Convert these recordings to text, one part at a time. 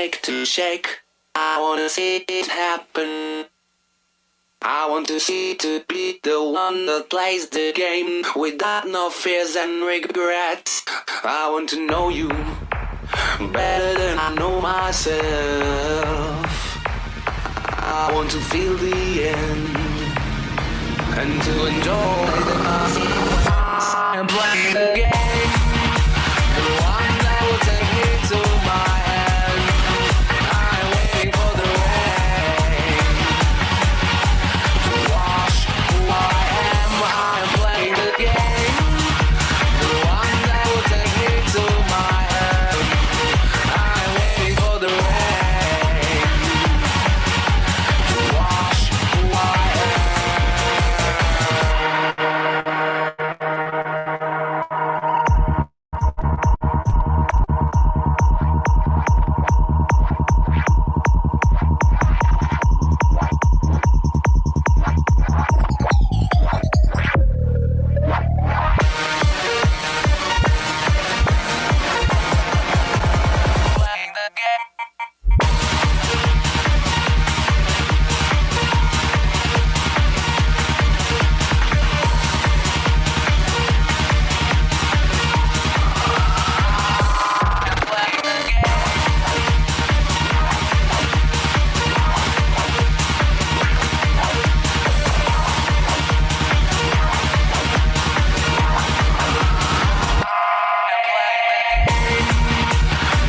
make to shake. I wanna see it happen. I want to see to be the one that plays the game without no fears and regrets. I want to know you better than I know myself. I want to feel the end and to enjoy the night. I'm playing the game, the one that will take me to my end. I'm waiting for the rain to wash who I am. I'm playing the game, the one that will take me to my end. I'm waiting for the rain to wash who I am. Playing the game. Playing the game.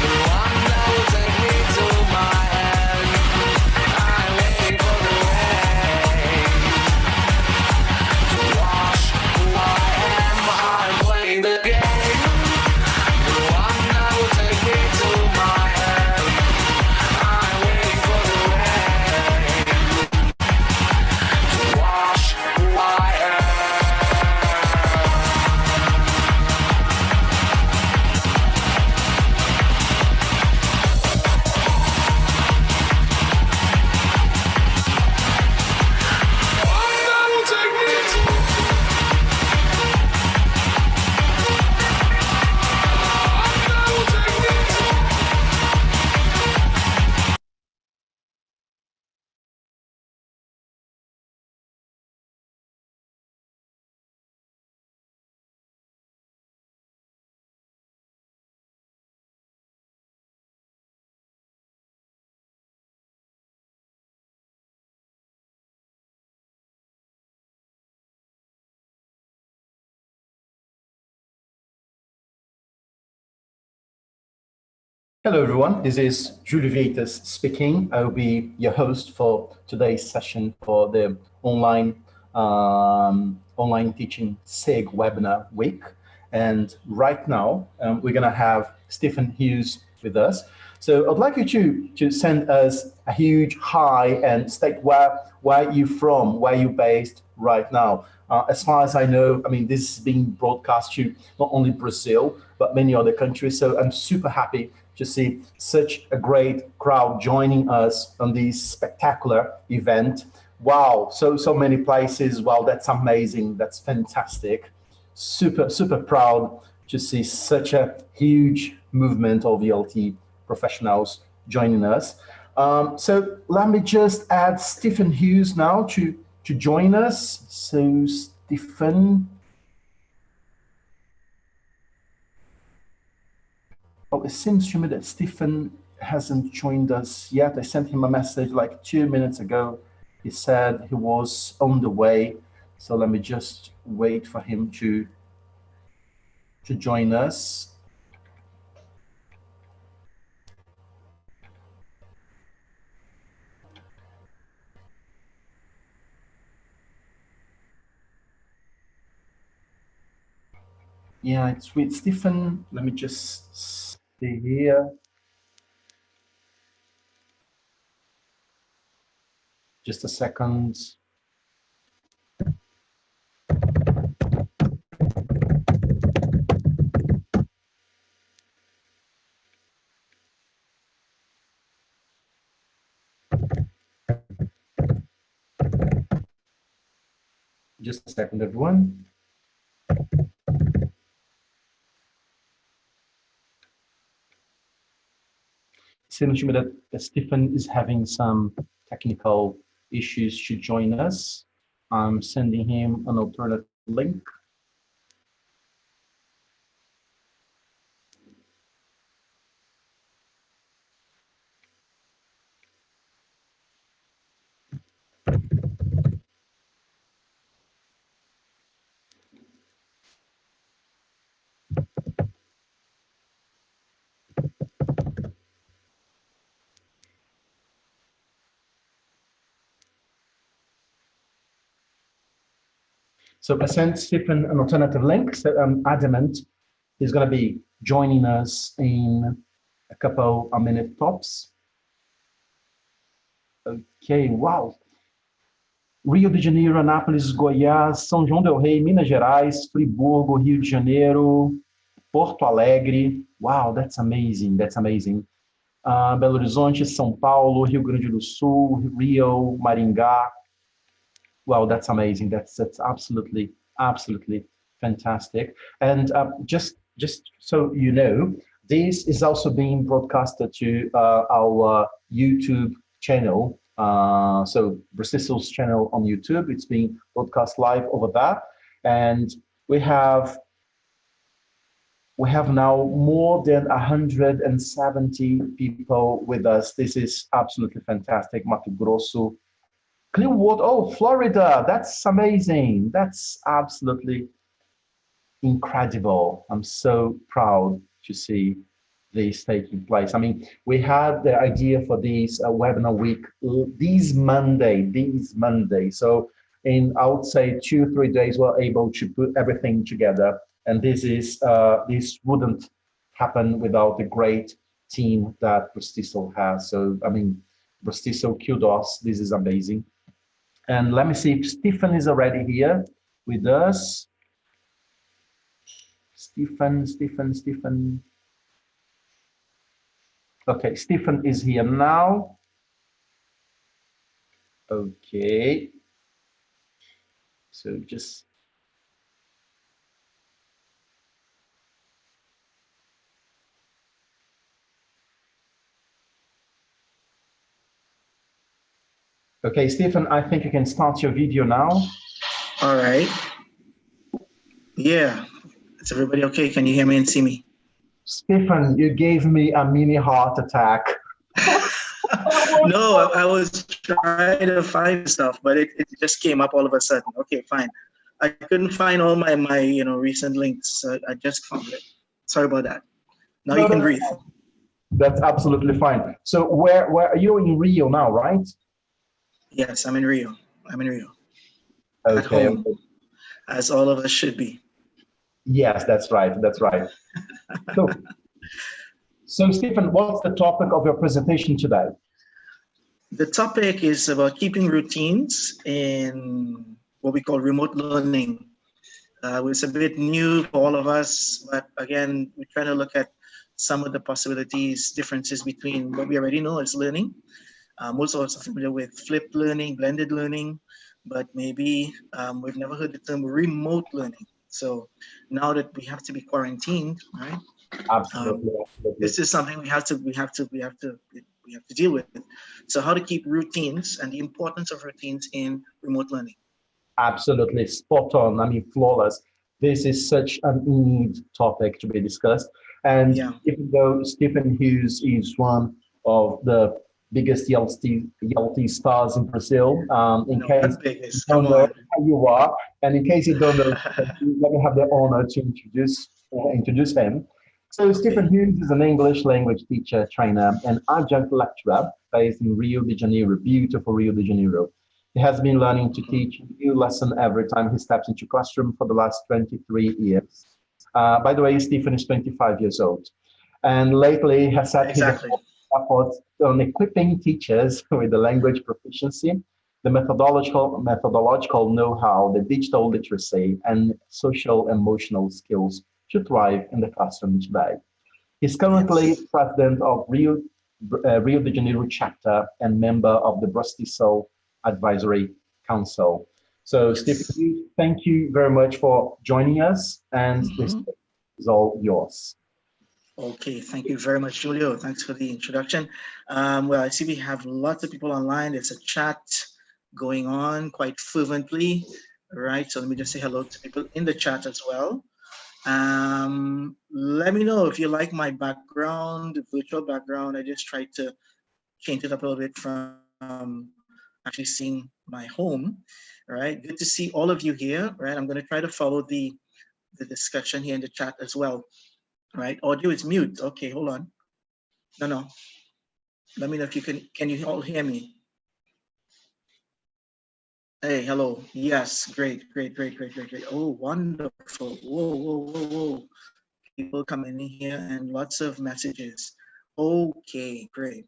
The one that will take me to my end. I'm waiting for the rain to wash who I am. I'm playing the game, the one that will take me to my end. I'm waiting for the rain to wash who I am. Hello, everyone. This is Julius speaking. I will be your host for today's session for the online teaching SIG webinar week. And right now, we're going to have Stephan Hughes with us. So I'd like you to send us a huge hi and state where you're from, where you're based right now. As far as I know, I mean, this is being broadcast to not only Brazil, but many other countries. So I'm super happy to see such a great crowd joining us on this spectacular event. Wow, so many places. Wow, that's amazing. That's fantastic. Super proud to see such a huge movement of ELT professionals joining us. So let me just add Stephan Hughes now to join us. So Stephan. Oh, it seems to me that Stephan hasn't joined us yet. I sent him a message like 2 minutes ago. He said he was on the way. So let me just wait for him to join us. Yeah, it's with Stephan. Let me just stay here. Just a second. Just a second, everyone. seems to me that Stephan is having some technical issues to join us. I'm sending him an alternate link. So I sent Stephan an alternative link. So I'm adamant he's going to be joining us in a couple of minutes tops. Okay, wow. Rio de Janeiro, Anápolis, Goiás, São João del Rei, Minas Gerais, Friburgo, Rio de Janeiro, Porto Alegre. Wow, that's amazing. That's amazing. Belo Horizonte, São Paulo, Rio Grande do Sul, Rio, Maringá. Wow, that's amazing. That's absolutely fantastic. And just so you know, this is also being broadcasted to our YouTube channel. So BRAZ-TESOL's channel on YouTube. It's being broadcast live over there, and we have now more than 170 people with us. This is absolutely fantastic. Mato Grosso, Clearwater, oh, Florida, that's amazing. That's absolutely incredible. I'm so proud to see this taking place. I mean, we had the idea for this webinar week this Monday. So in, I would say 2-3 days, we're able to put everything together. And this wouldn't happen without the great team that BRAZ-TESOL has. So, I mean, BRAZ-TESOL, kudos, this is amazing. And let me see if Stephan is already here with us. Stephan. Okay, Stephan is here now. Okay. So just. Okay, Stephan, I think you can start your video now. All right. Yeah. Is everybody okay? Can you hear me and see me? Stephan, you gave me a mini heart attack. No, I was trying to find stuff, but it just came up all of a sudden. Okay, fine. I couldn't find all my recent links. So I just found it. Sorry about that. Now you can breathe. That's absolutely fine. So where are you in Rio now, right? Yes, I'm in Rio. Okay. At home, as all of us should be. Yes, that's right. So Stephan, what's the topic of your presentation today? The topic is about keeping routines in what we call remote learning. It's a bit new for all of us, but again, we're trying to look at some of the possibilities, differences between what we already know as learning. Most of us are familiar with flipped learning, blended learning, but maybe we've never heard the term remote learning. So now that we have to be quarantined, right? Absolutely. This is something we have to deal with. So how to keep routines and the importance of routines in remote learning. Absolutely spot on. I mean, flawless. This is such an neat topic to be discussed. And even though Stephan Hughes is one of the biggest ELT stars in Brazil, in case you don't know who you are, and in case you don't know, let me have the honor to introduce him. So Stephan Hughes is an English language teacher, trainer, and adjunct lecturer based in Rio de Janeiro, beautiful Rio de Janeiro. He has been learning to teach a new lesson every time he steps into classroom for the last 23 years. By the way, Stephan is 25 years old. And lately has set his efforts on equipping teachers with the language proficiency, the methodological know-how, the digital literacy, and social emotional skills to thrive in the classroom today. He's currently president of Rio de Janeiro Chapter and member of the BRAZ-TESOL Advisory Council. So Stephan, thank you very much for joining us, and this is all yours. Okay, thank you very much, Julio. Thanks for the introduction. Well, I see we have lots of people online. There's a chat going on quite fervently, right? So let me just say hello to people in the chat as well. Let me know if you like my background, the virtual background. I just tried to change it up a little bit from actually seeing my home. All right, good to see all of you here. Right, I'm going to try to follow the discussion here in the chat as well. Right, audio is mute. Okay, hold on. No. Let me know if you can you all hear me? Hey, hello. Yes, great. Oh, wonderful. Whoa. People coming in here and lots of messages. Okay, great.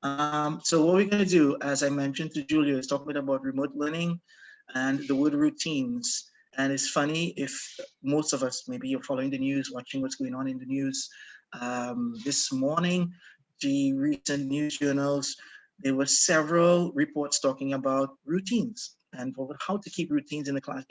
So what we're going to do, as I mentioned to Julia, is talk a bit about remote learning and the word routines. And it's funny if most of us, maybe you're following the news, watching what's going on in the news. This morning, the recent news journals, there were several reports talking about routines and how to keep routines in the class,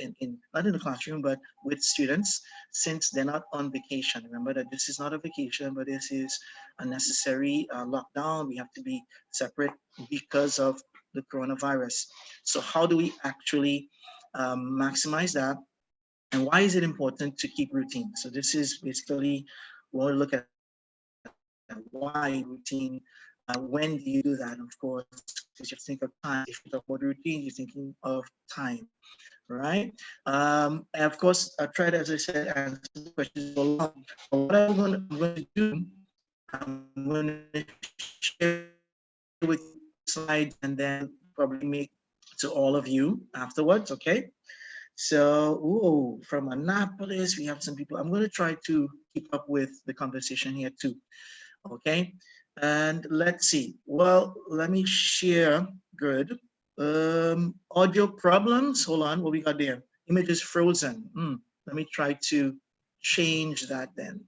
not in the classroom, but with students, since they're not on vacation. Remember that this is not a vacation, but this is a necessary lockdown. We have to be separate because of the coronavirus. So how do we actually maximize that? And why is it important to keep routine? So this is basically, we'll look at why routine. When do you do that? Of course, because you think of time. If you talk about routine, you're thinking of time, right? And of course, I tried, as I said, answer the questions a lot. But what I'm going to do, I'm going to share with slides and then probably make to all of you afterwards, okay? So, ooh, from Annapolis, we have some people. I'm going to try to keep up with the conversation here too, okay? And let's see. Well, let me share. Good. Audio problems. Hold on. What we got there? Image is frozen. Let me try to change that then.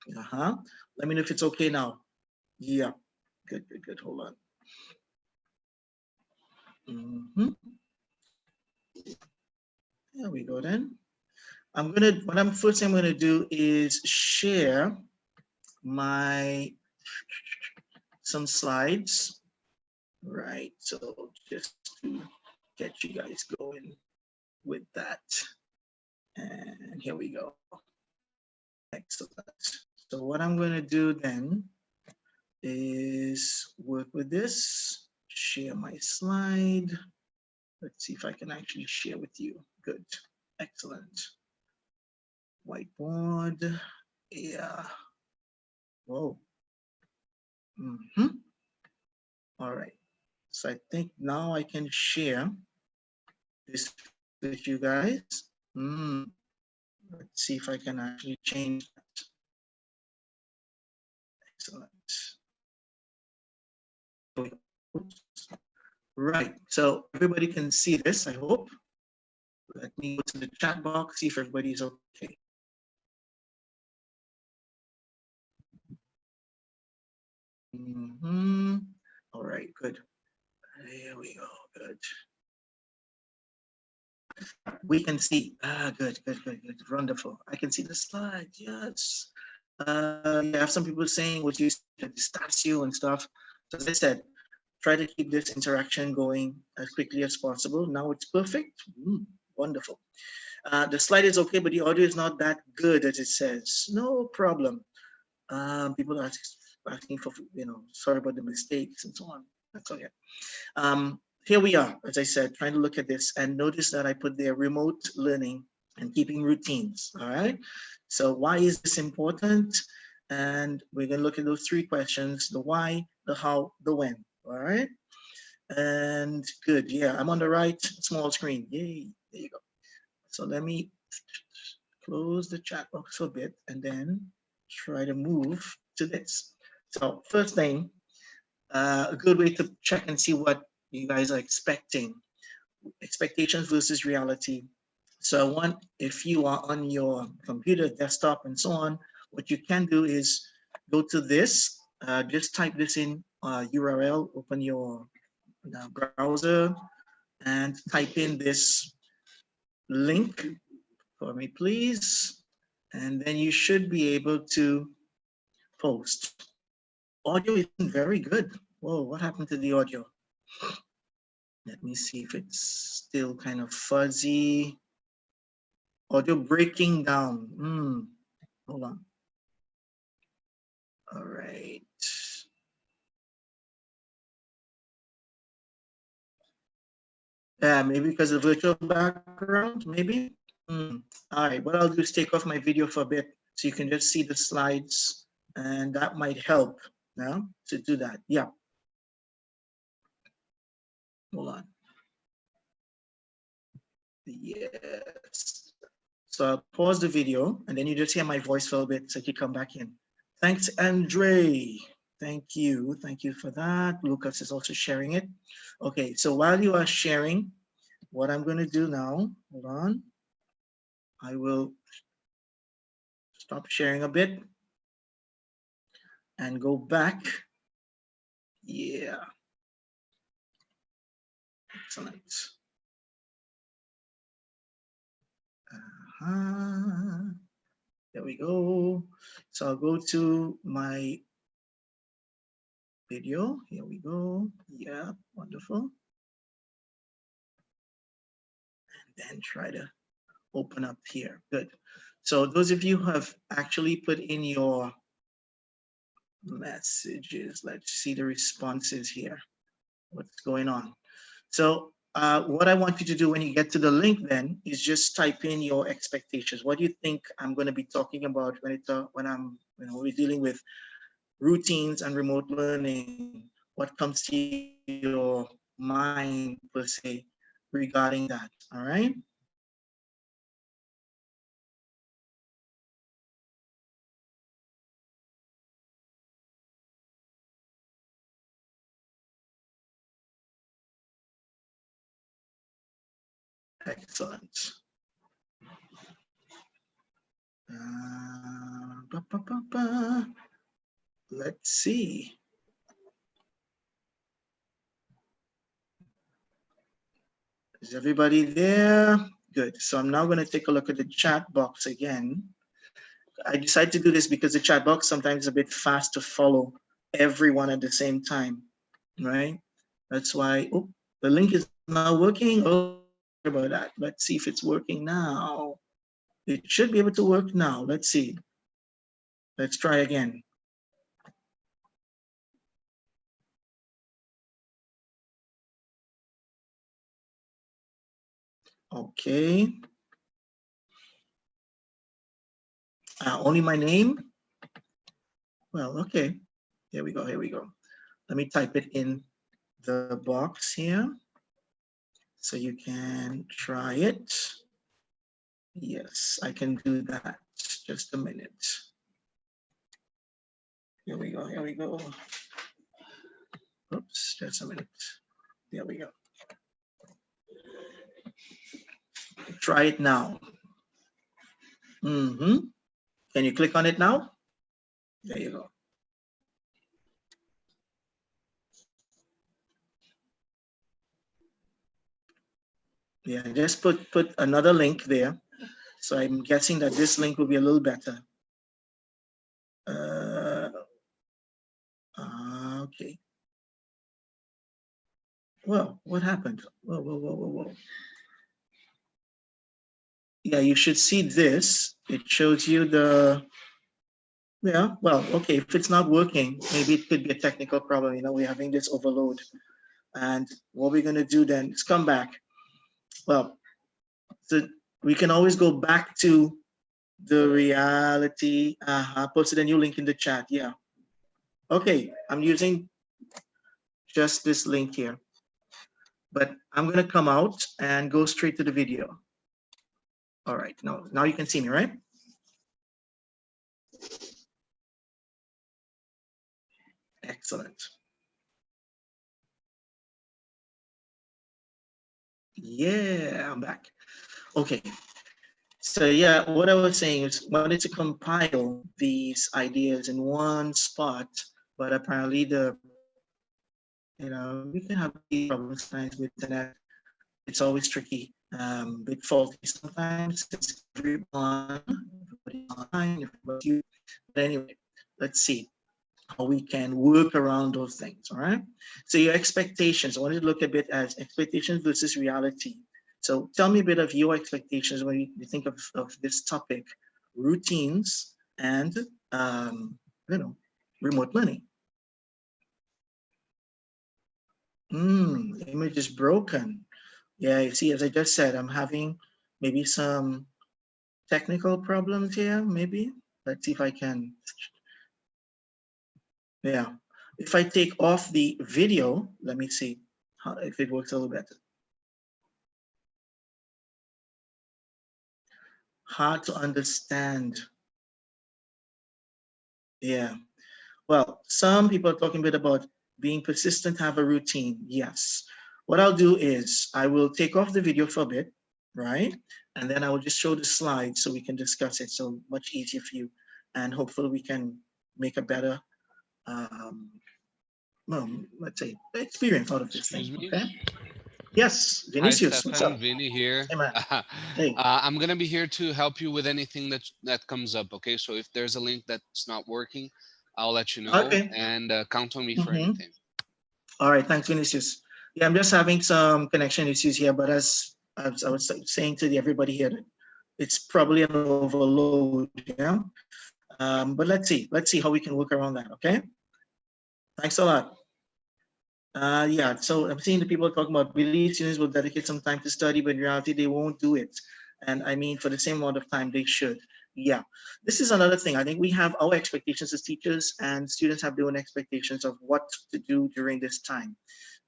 Let me know if it's okay now. Yeah. Good. Hold on. There we go then. First thing I'm gonna do is share some slides, right? So just to get you guys going with that. And here we go. Excellent. So what I'm gonna do then is work with this, share my slide. Let's see if I can actually share with you. Good, excellent. Whiteboard, yeah. Whoa. All right. So I think now I can share this with you guys. Let's see if I can actually change that. Excellent. Right. So everybody can see this, I hope. Let me go to the chat box, see if everybody's okay. All right, good. There we go, good. We can see, good, wonderful. I can see the slide, yes. You have some people saying what you said, pistachio and stuff. So as I said, try to keep this interaction going as quickly as possible. Now it's perfect, wonderful. The slide is okay, but the audio is not that good as it says. No problem. People are asking for, sorry about the mistakes and so on. That's okay. Here we are, as I said, trying to look at this and notice that I put there remote learning and keeping routines, all right? So why is this important? And we're gonna look at those three questions, the why, the how, the when, all right? And good, yeah, I'm on the right small screen, yay, there you go. So let me close the chat box a bit and then try to move to this. So first thing, a good way to check and see what you guys are expecting, expectations versus reality. So I want, if you are on your computer, desktop, and so on, what you can do is go to this, just type this in URL, open your browser, and type in this link for me, please. And then you should be able to post. Audio isn't very good. Whoa, what happened to the audio? Let me see if it's still kind of fuzzy. Audio breaking down. Hold on. All right. Yeah, maybe because of virtual background, maybe. All right, what I'll do is take off my video for a bit so you can just see the slides, and that might help now to do that. Yeah. Hold on. Yes. So I'll pause the video, and then you just hear my voice for a bit so you come back in. Thanks, Andre. Thank you. Thank you for that. Lucas is also sharing it. Okay, so while you are sharing, what I'm going to do now, hold on. I will stop sharing a bit and go back. Yeah. Excellent. There we go. So I'll go to my video. Here we go. Yeah, wonderful. And then try to open up here. Good. So those of you who have actually put in your messages, let's see the responses here. What's going on? So what I want you to do when you get to the link then is just type in your expectations. What do you think I'm going to be talking about when we're dealing with routines and remote learning? What comes to your mind per se regarding that? All right. Excellent. Let's see. Is everybody there? Good. So I'm now going to take a look at the chat box again. I decided to do this because the chat box sometimes is a bit fast to follow everyone at the same time, right? That's why, oh, the link is not working. Oh, sorry about that. Let's see if it's working now. It should be able to work now. Let's see. Let's try again. Okay. Only my name? Well, okay. Here we go, here we go. Let me type it in the box here so you can try it. Yes, I can do that. Just a minute. Here we go, here we go. Oops, just a minute. There we go. Try it now. Can you click on it now? There you go. Yeah, just put another link there. So I'm guessing that this link will be a little better. Okay. Well, what happened? Whoa, whoa, whoa, whoa, whoa. Yeah, you should see this. It shows you the, yeah, well, okay, if it's not working, maybe it could be a technical problem. You know, we're having this overload. And what we're going to do then is come back. Well, so we can always go back to the reality. I posted a new link in the chat. Yeah. Okay, I'm using just this link here. But I'm going to come out and go straight to the video. All right, now you can see me, right? Excellent. Yeah, I'm back. Okay. So yeah, what I was saying is wanted to compile these ideas in one spot, but apparently we can have problems sometimes with internet. It's always tricky, bit faulty sometimes. It's everyone, everybody's online, everybody's you. But anyway, let's see how we can work around those things. All right. So your expectations, I wanted to look a bit as expectations versus reality. So tell me a bit of your expectations when you think of this topic, routines and remote learning. Image is broken. Yeah, you see, as I just said, I'm having maybe some technical problems here, maybe. Let's see if I can. Yeah, if I take off the video, let me see if it works a little better. Hard to understand. Yeah. Well, some people are talking a bit about being persistent, have a routine. Yes. What I'll do is I will take off the video for a bit, right? And then I will just show the slides so we can discuss it. So much easier for you. And hopefully we can make a better, well, let's say, experience out of this Excuse thing, me. okay? Yes, Hi, Vinicius, what's up? Stephan. Vinny here. Hey, man. Hey. I'm gonna be here to help you with anything that comes up. Okay, so if there's a link that's not working, I'll let you know, Okay. and count on me for Mhm. anything. All right, thanks, Vinicius. Yeah, I'm just having some connection issues here, but as I was saying to everybody here, it's probably an overload. Yeah, but let's see how we can work around that. Okay, thanks a lot. Yeah, so I'm seeing the people talking about believe students will dedicate some time to study, but in reality they won't do it. And I mean, for the same amount of time they should. Yeah, this is another thing. I think we have our expectations as teachers, and students have their own expectations of what to do during this time.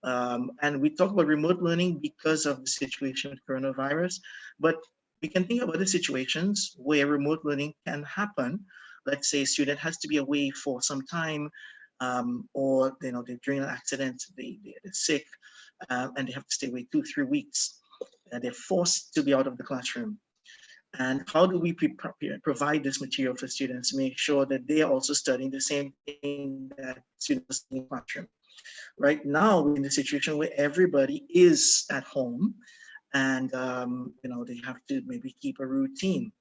And we talk about remote learning because of the situation with coronavirus, but we can think of other situations where remote learning can happen. Let's say a student has to be away for some time, or they're during an accident, they're sick, and they have to stay away 2-3 weeks. They're forced to be out of the classroom. And how do we provide this material for students to make sure that they are also studying the same thing that students in the classroom? Right now, we're in a situation where everybody is at home, and they have to maybe keep a routine.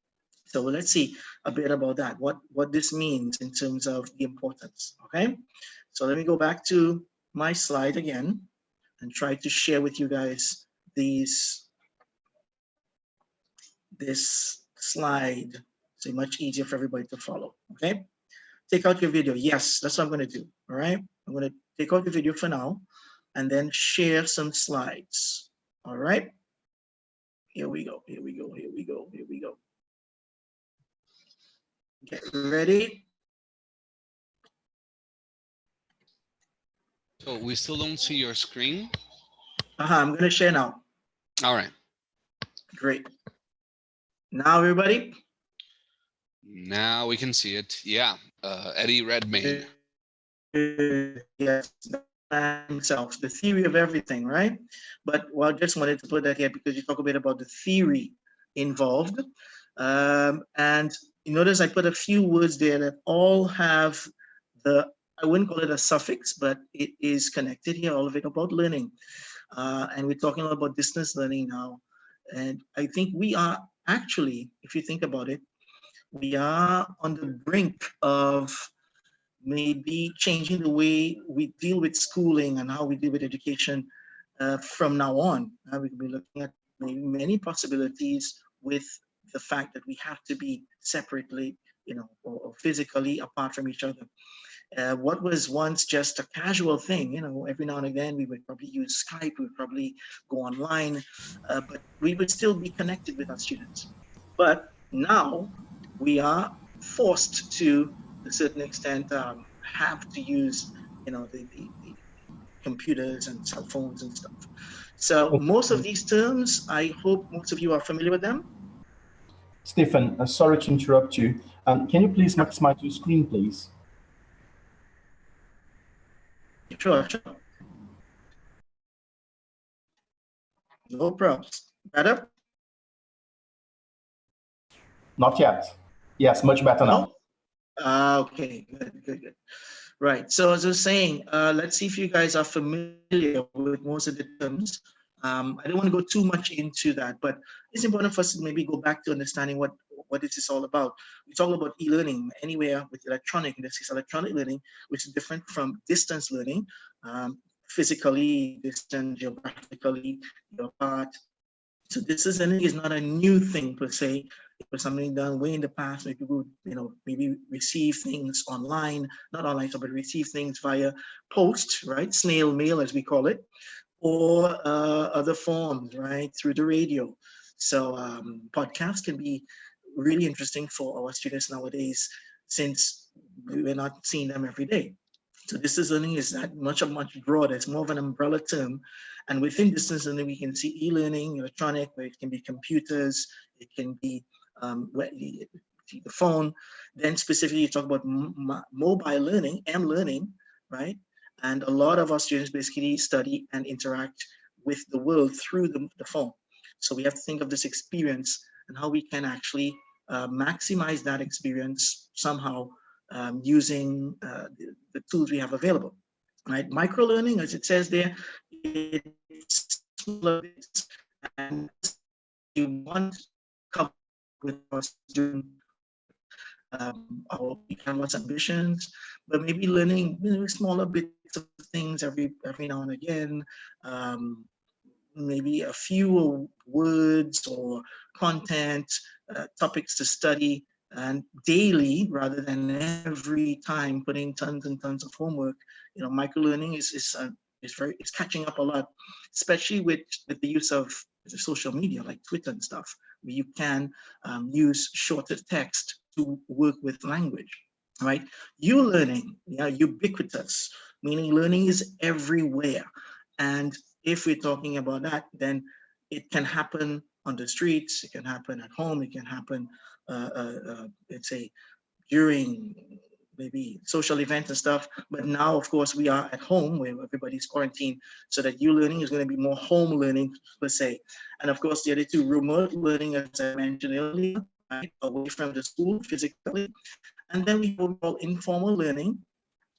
So let's see a bit about that, what this means in terms of the importance. Okay, so let me go back to my slide again and try to share with you guys this slide, so much easier for everybody to follow. Okay, take out your video. Yes, that's what I'm going to do. All right, I'm going to take out the video for now and then share some slides. All right, here we go. Get ready. So we still don't see your screen. I'm going to share now. All right. Great. Now, everybody. Now we can see it. Yeah, Eddie Redmayne. Yes, himself, the theory of everything, right? But well, I just wanted to put that here because you talk a bit about the theory involved. And you notice I put a few words there that all have I wouldn't call it a suffix, but it is connected here, all of it about learning. And we're talking a lot about distance learning now. And I think we are actually, if you think about it, we are on the brink of maybe changing the way we deal with schooling and how we deal with education from now on. We could be looking at many possibilities with the fact that we have to be separately, or physically apart from each other. What was once just a casual thing, every now and again we would probably use Skype, we would probably go online, but we would still be connected with our students. But now we are forced to a certain extent have to use the computers and cell phones and stuff. So most of these terms, I hope most of you are familiar with them. Stephan, sorry to interrupt you. Can you please maximize your screen, please? Sure. No problems. Better? Not yet. Yes, much better now. Okay, good. Right, so as I was saying, let's see if you guys are familiar with most of the terms. I don't want to go too much into that, but it's important for us to maybe go back to understanding what what is this all about? We talk about e-learning anywhere with electronic, in this case electronic learning, which is different from distance learning, physically distant, geographically, you're apart. So distance learning is not a new thing per se. It was something done way in the past. Maybe people would, maybe receive things online, not online, but receive things via post, right? Snail mail, as we call it, or other forms, right? Through the radio. So podcasts can be really interesting for our students nowadays, since we're not seeing them every day. So distance learning is that much broader. It's more of an umbrella term. And within distance learning, we can see e-learning, electronic, where it can be computers, it can be the phone. Then specifically, you talk about mobile learning, M-learning, right? And a lot of our students basically study and interact with the world through the phone. So we have to think of this experience and how we can actually maximize that experience somehow using the tools we have available, right? Micro learning, as it says there, it's smaller bits, and you want to come with us doing our Canvas ambitions, but maybe learning smaller bits of things every now and again. Maybe a few words or content, topics to study, and daily rather than every time putting tons and tons of homework. Micro learning is catching up a lot, especially with the use of social media like Twitter and stuff, where you can use shorter text to work with language, right? learning, ubiquitous, meaning learning is everywhere. And if we're talking about that, then it can happen on the streets, it can happen at home, it can happen, let's say, during maybe social events and stuff. But now, of course, we are at home where everybody's quarantined, so that learning is going to be more home learning per se. And of course, the other two, remote learning, as I mentioned earlier, right, away from the school physically. And then we call informal learning.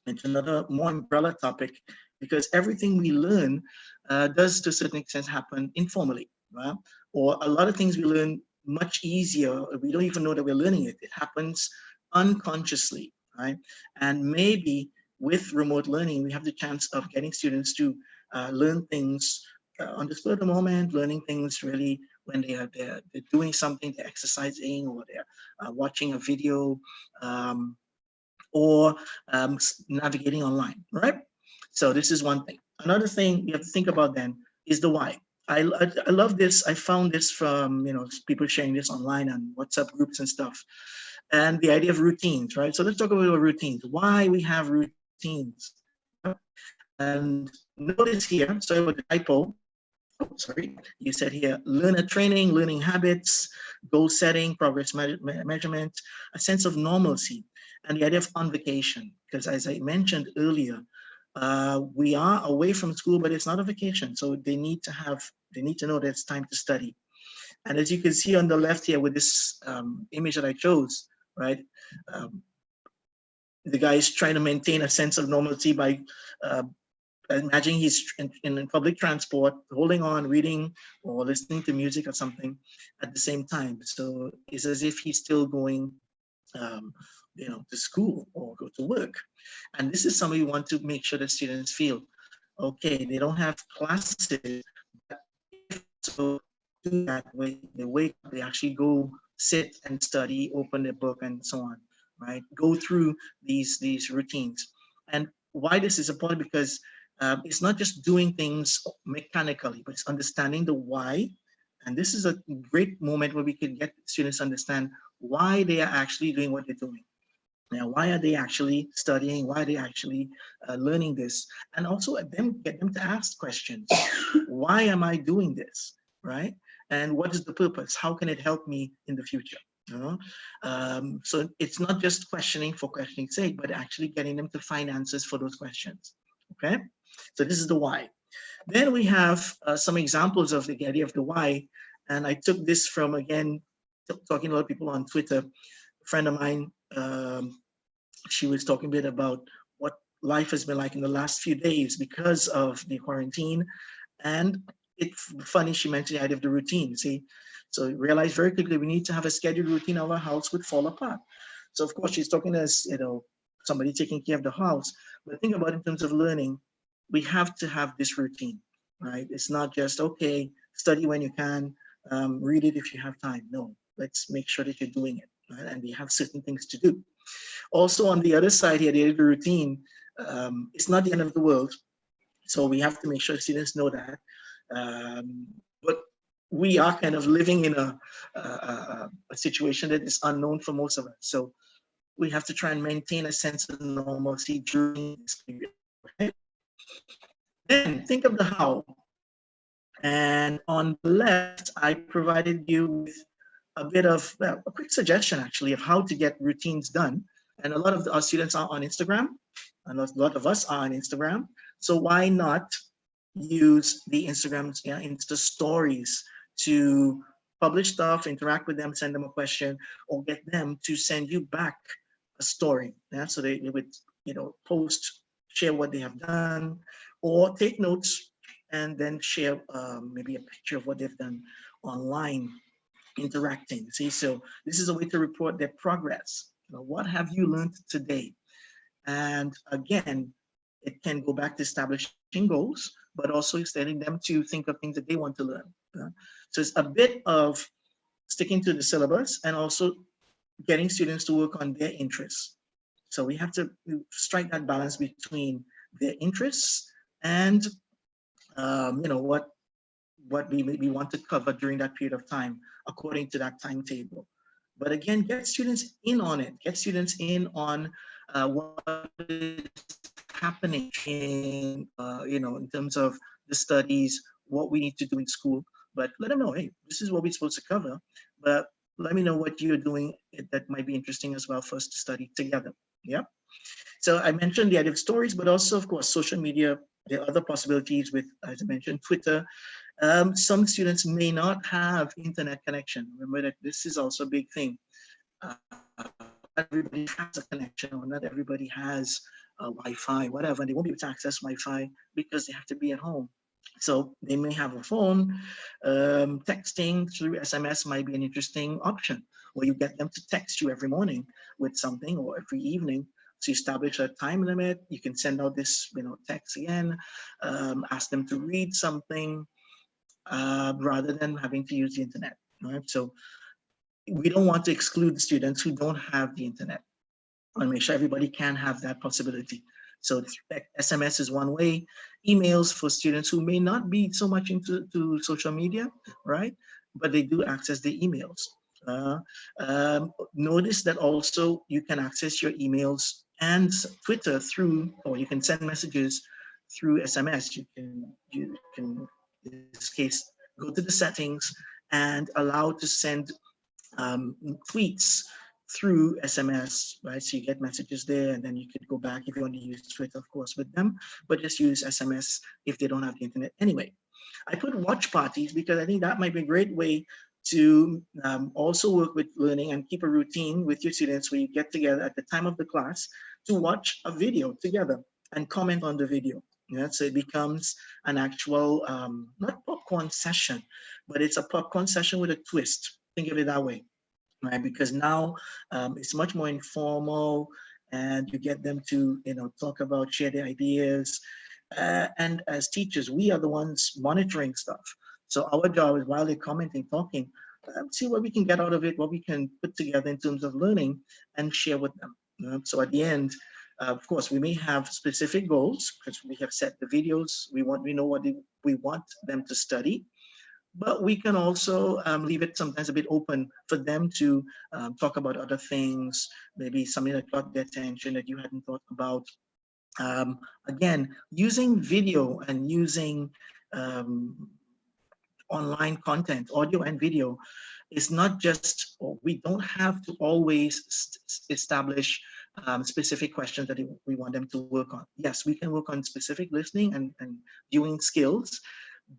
It's another more umbrella topic, because everything we learn does to a certain extent happen informally, right? Or a lot of things we learn much easier, we don't even know that we're learning it. It happens unconsciously, right? And maybe with remote learning, we have the chance of getting students to learn things on the spur of the moment, learning things really when they're doing something, they're exercising, or they're watching a video, or navigating online, right? So this is one thing. Another thing you have to think about then is the why. I love this. I found this from people sharing this online on WhatsApp groups and stuff, and the idea of routines, right? So let's talk about routines. Why we have routines, and notice here. Sorry about the typo. Oh, sorry. You said here: learner training, learning habits, goal setting, progress measurement, a sense of normalcy, and the idea of on vacation. Because as I mentioned earlier, we are away from school, but it's not a vacation. So they need to know that it's time to study. And as you can see on the left here with this image that I chose, right? The guy is trying to maintain a sense of normalcy by imagining he's in public transport, holding on, reading or listening to music or something at the same time. So it's as if he's still going to school or go to work. And this is something we want to make sure that students feel, okay, they don't have classes, but so do that way, they wake up, they actually go sit and study, open their book and so on, right? Go through these routines. And why this is important, because it's not just doing things mechanically, but it's understanding the why. And this is a great moment where we can get students to understand why they are actually doing what they're doing. Now, why are they actually studying? Why are they actually learning this? And also get them to ask questions. Why am I doing this, right? And what is the purpose? How can it help me in the future? So it's not just questioning for questioning's sake, but actually getting them to find answers for those questions, okay? So this is the why. Then we have some examples of the idea of the why. And I took this from, again, talking to a lot of people on Twitter. A friend of mine, she was talking a bit about what life has been like in the last few days because of the quarantine. And it's funny she mentioned the idea of the routine, see? So realize very quickly we need to have a scheduled routine of our house would fall apart. So of course she's talking as, somebody taking care of the house, but think about it in terms of learning, we have to have this routine, right? It's not just, okay, study when you can, read it if you have time. No, let's make sure that you're doing it, right? And we have certain things to do. Also on the other side here, the routine, it's not the end of the world. So we have to make sure students know that. But we are kind of living in a situation that is unknown for most of us. So we have to try and maintain a sense of normalcy during this period. Right? Then think of the how. And on the left, I provided you with a bit of a quick suggestion actually of how to get routines done. And a lot of our students are on Instagram, and a lot of us are on Instagram. So why not use the Insta stories to publish stuff, interact with them, send them a question, or get them to send you back a story. Yeah? So they would, post, share what they have done, or take notes and then share maybe a picture of what they've done online, interacting. See, so this is a way to report their progress. What have you learned today? And again, it can go back to establishing goals, but also extending them to think of things that they want to learn. So it's a bit of sticking to the syllabus and also getting students to work on their interests. So we have to strike that balance between their interests and what we want to cover during that period of time according to that timetable. But again, get students in on it. Get students in on what is happening in terms of the studies, what we need to do in school. But let them know, hey, this is what we're supposed to cover. But let me know what you're doing that might be interesting as well for us to study together. Yeah. So I mentioned the idea of stories, but also, of course, social media. There are other possibilities with, as I mentioned, Twitter. Some students may not have internet connection. Remember that this is also a big thing. Everybody has a connection, or not everybody has Wi-Fi, whatever. They won't be able to access Wi-Fi because they have to be at home. So they may have a phone. Texting through SMS might be an interesting option, where you get them to text you every morning with something, or every evening. So you establish a time limit. You can send out this, text again, ask them to read something, rather than having to use the internet. Right? So we don't want to exclude students who don't have the internet. I want to make sure everybody can have that possibility. So SMS is one way. Emails for students who may not be so much into social media, right? But they do access the emails. Notice that also you can access your emails and Twitter through, or you can send messages through SMS. You can in this case, go to the settings and allow to send tweets through SMS, right? So you get messages there, and then you could go back if you want to use Twitter, of course, with them, but just use SMS if they don't have the internet anyway. I put watch parties because I think that might be a great way to also work with learning and keep a routine with your students where you get together at the time of the class to watch a video together and comment on the video. So it becomes an actual, not popcorn session, but it's a popcorn session with a twist. Think of it that way, right? Because now it's much more informal, and you get them to, talk about, share their ideas. And as teachers, we are the ones monitoring stuff. So our job is, while they're commenting, talking, see what we can get out of it, what we can put together in terms of learning and share with them. So at the end, of course, we may have specific goals because we have set the videos. We know what we want them to study, but we can also leave it sometimes a bit open for them to talk about other things, maybe something that got their attention that you hadn't thought about. Again, using video and using online content, audio and video, is not just, we don't have to always establish specific questions that we want them to work on. Yes, we can work on specific listening and viewing skills,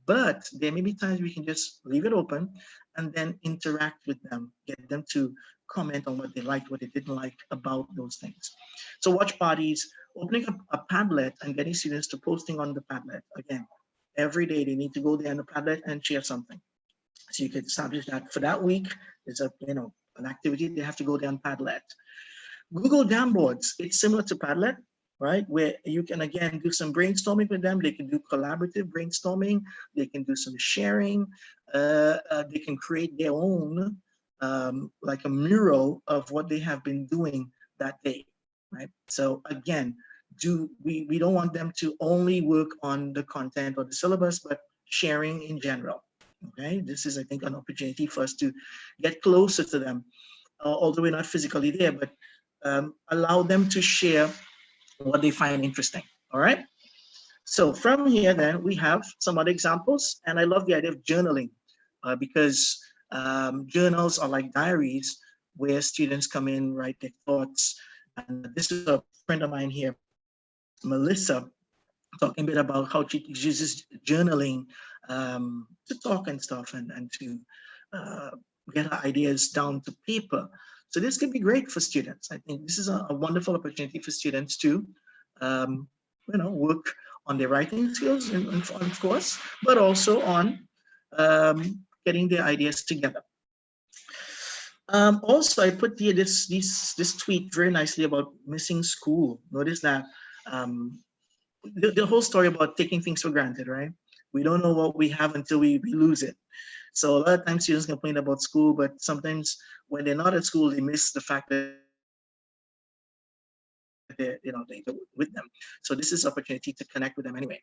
but there may be times we can just leave it open and then interact with them, get them to comment on what they liked, what they didn't like about those things. So watch parties, opening up a Padlet and getting students to posting on the Padlet. Again, every day they need to go there on the Padlet and share something. So you can establish that for that week. There's an activity they have to go there on Padlet. Google Jamboards, it's similar to Padlet, right? Where you can again do some brainstorming with them. They can do collaborative brainstorming. They can do some sharing. They can create their own, like a mural of what they have been doing that day, right? So again, we don't want them to only work on the content or the syllabus, but sharing in general. Okay, this is, I think, an opportunity for us to get closer to them, although we're not physically there, but allow them to share what they find interesting. All right. So from here, then we have some other examples, and I love the idea of journaling because journals are like diaries where students come in, write their thoughts. And this is a friend of mine here, Melissa, talking a bit about how she uses journaling to talk and stuff and to get her ideas down to paper. So this could be great for students. I think this is a wonderful opportunity for students to, work on their writing skills, of course, but also on getting their ideas together. Also, I put here this tweet very nicely about missing school. Notice that the whole story about taking things for granted, right? We don't know what we have until we lose it. So a lot of times students complain about school, but sometimes when they're not at school, they miss the fact that they're with them. So this is an opportunity to connect with them anyway.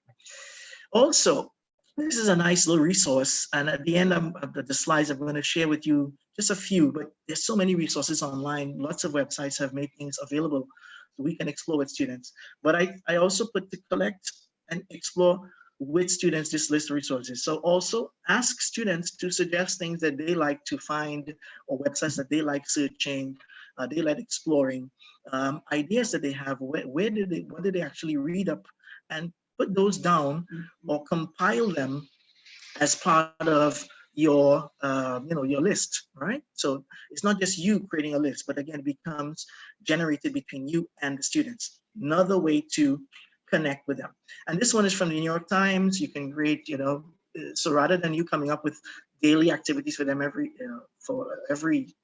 Also, this is a nice little resource. And at the end of the slides, I'm going to share with you just a few, but there's so many resources online. Lots of websites have made things available so we can explore with students. But I also put to collect and explore with students this list of resources. So also ask students to suggest things that they like to find or websites that they like searching, they like exploring, ideas that they have, what did they actually read up, and put those down or compile them as part of your your list, right? So it's not just you creating a list, but again, it becomes generated between you and the students. Another way to connect with them. And this one is from the New York Times. You can create, so rather than you coming up with daily activities for them for every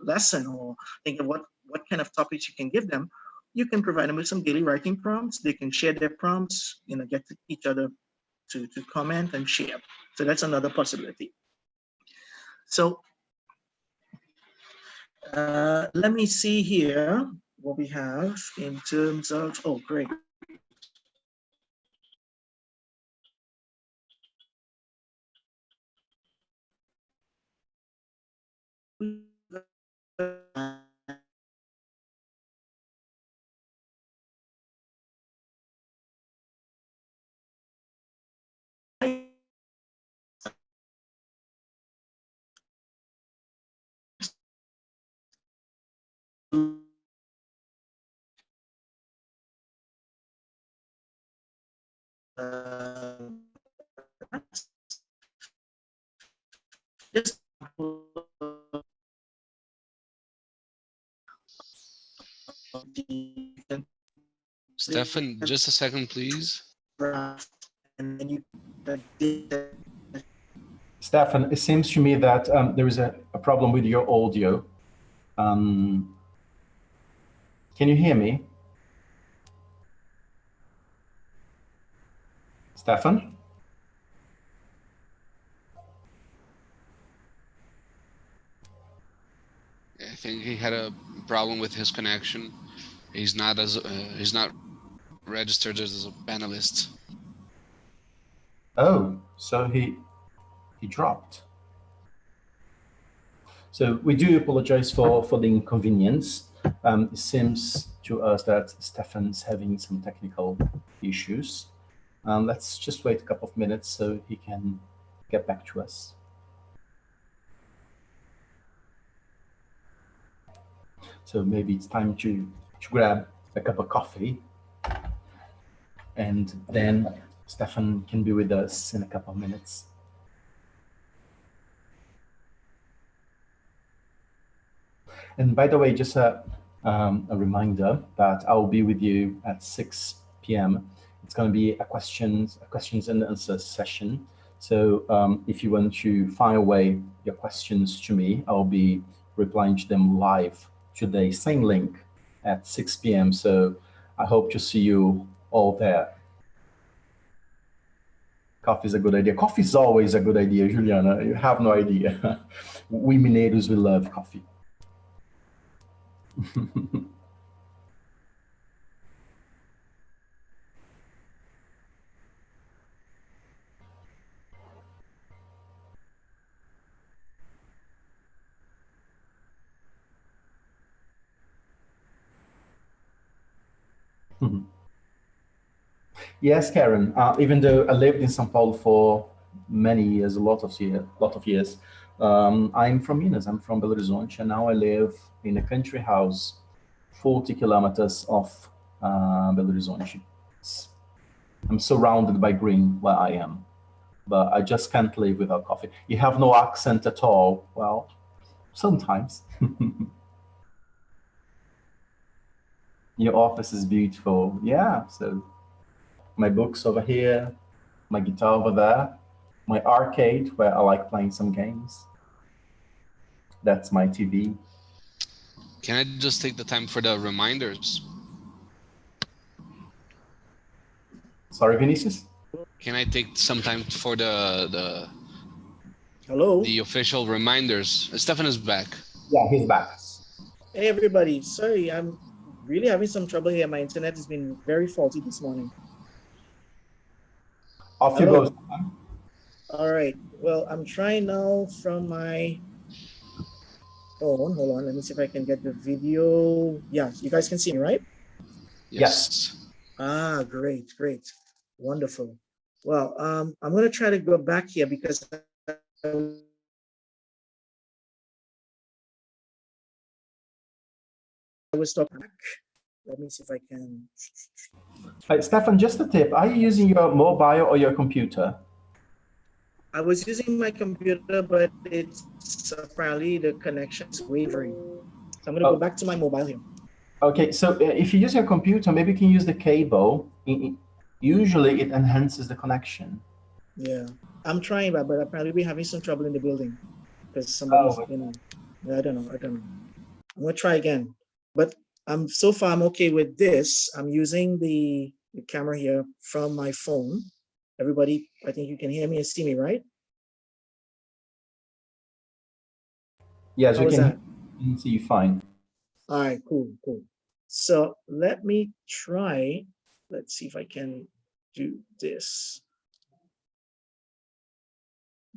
lesson, or think of what kind of topics you can give them, you can provide them with some daily writing prompts. They can share their prompts, get to each other to comment and share. So that's another possibility. So let me see here what we have in terms of, oh, great. Just Stephan, just a second, please. And then you Stephan, it seems to me that there is a problem with your audio. Can you hear me? Stephan? I think he had a problem with his connection. He's not registered as a panelist. Oh, so he dropped. So we do apologize for the inconvenience. It seems to us that Stephan's having some technical issues. Let's just wait a couple of minutes so he can get back to us. So maybe it's time to grab a cup of coffee, and then Stephan can be with us in a couple of minutes. And by the way, just a reminder that I'll be with you at 6 p.m. It's going to be a questions and answers session. So if you want to fire away your questions to me, I'll be replying to them live today, same link at 6 p.m. So I hope to see you all there. Coffee is a good idea. Coffee is always a good idea, Juliana. You have no idea. We Mineiros, we love coffee. Yes, Karen. Even though I lived in São Paulo for many years, a lot of years, I'm from Minas. I'm from Belo Horizonte, and now I live in a country house, 40 kilometers off Belo Horizonte. I'm surrounded by green where I am, but I just can't live without coffee. You have no accent at all. Well, sometimes. Your office is beautiful. Yeah, so my books over here, my guitar over there, my arcade where I like playing some games. That's my TV. Can I just take the time for the reminders? Sorry, Vinicius? Can I take some time for the Hello. the official reminders? Stephan is back. Yeah, he's back. Hey, everybody. Sorry, I'm really having some trouble here. My internet has been very faulty this morning. Off you Hello. go. All right. Well, I'm trying now from my phone. Hold on. Let me see if I can get the video. Yeah, you guys can see me, right? Yes. Ah, great, great. Wonderful. Well, I'm going to try to go back here because I was talking back. Let me see if I can. Stephan, just a tip. Are you using your mobile or your computer? I was using my computer, but it's apparently the connection is wavering. So I'm going to go back to my mobile here. Okay, so if you use your computer, maybe you can use the cable. Usually it enhances the connection. Yeah, I'm trying that, but apparently we're having some trouble in the building because somebody's, I don't know. I'm going to try again, but so far I'm okay with this. I'm using the camera here from my phone. Everybody, I think you can hear me and see me, right? Yes, How we is that? can see you fine. All right, cool. So let me try. Let's see if I can do this.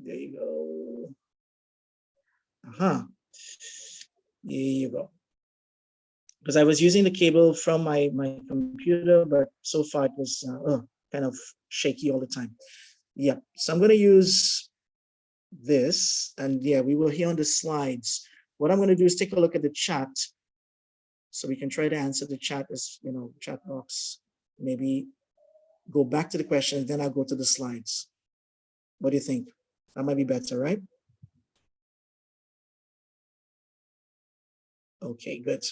There you go. There you go. Because I was using the cable from my computer, but so far it was kind of shaky all the time. Yeah, so I'm going to use this, and yeah, we will hear on the slides. What I'm going to do is take a look at the chat, so we can try to answer the chat as chat box. Maybe go back to the questions, then I'll go to the slides. What do you think? That might be better, right? Okay, good.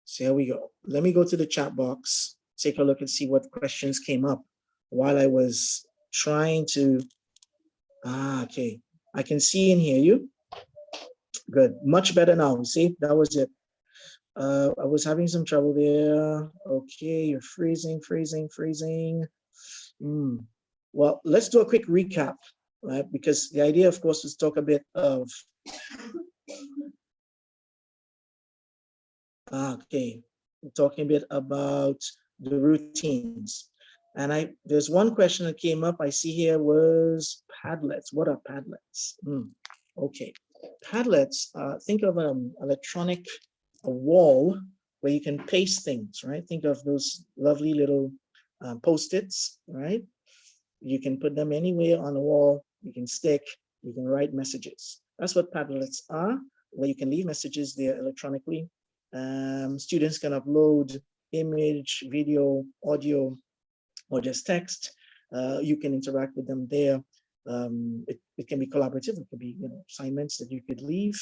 So here we go. Let me go to the chat box, take a look and see what questions came up while I was trying to. Okay. I can see and hear you. Good. Much better now. See, that was it. I was having some trouble there. Okay, you're freezing. Well, let's do a quick recap, right? Because the idea, of course, is to talk a bit of. Okay, we're talking a bit about the routines. And there's one question that came up I see here was Padlets. What are Padlets? Okay, Padlets, think of an electronic wall where you can paste things, right? Think of those lovely little Post-its, right? You can put them anywhere on the wall, you can stick, you can write messages. That's what Padlets are, where you can leave messages there electronically. Students can upload image, video, audio, or just text. You can interact with them there. It can be collaborative. It could be assignments that you could leave,